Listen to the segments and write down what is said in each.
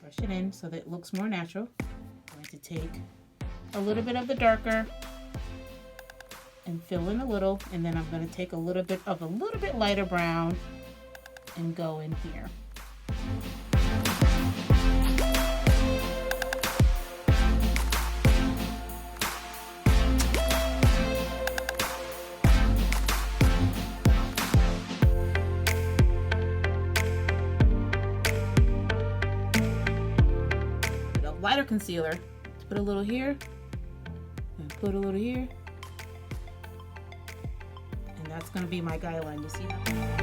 brush it in so that it looks more natural. I'm going to take a little bit of the darker and fill in a little, and then I'm going to take a little bit of a little bit lighter brown and go in here. Lighter concealer, put a little here and put a little here, and that's going to be my guideline. You see that?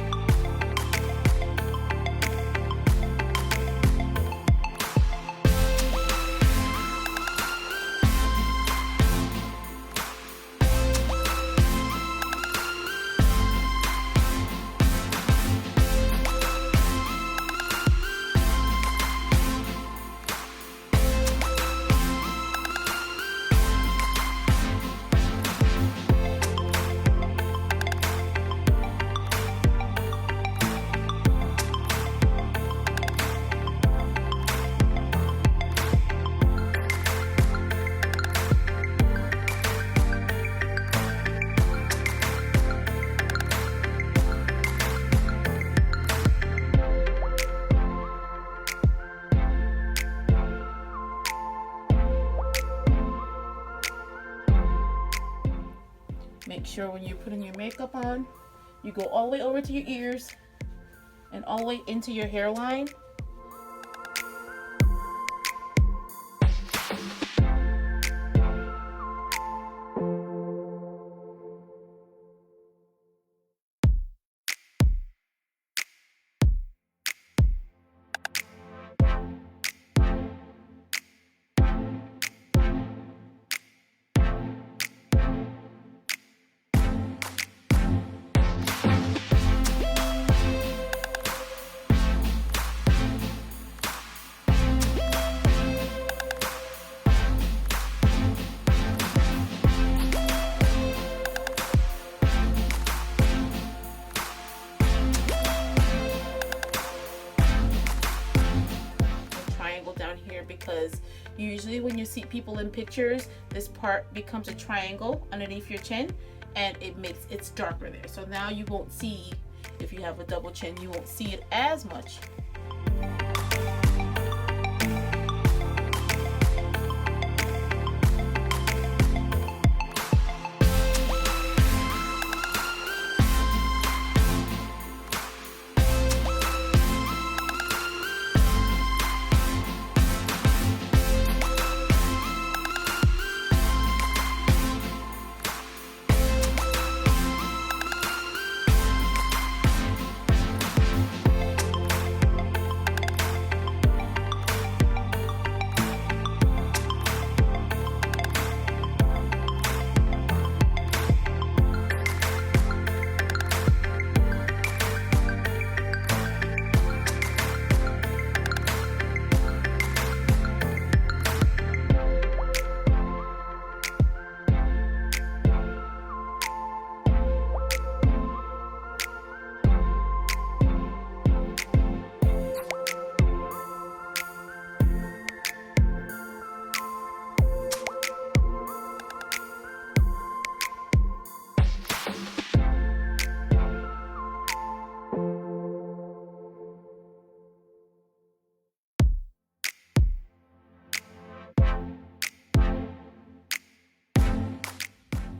Make sure when you're putting your makeup on, you go all the way over to your ears and all the way into your hairline. Down here, because usually when you see people in pictures, this part becomes a triangle underneath your chin and it's darker there. So now you won't see, if you have a double chin, you won't see it as much.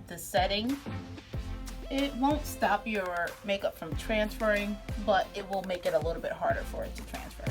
The setting, it won't stop your makeup from transferring, but it will make it a little bit harder for it to transfer.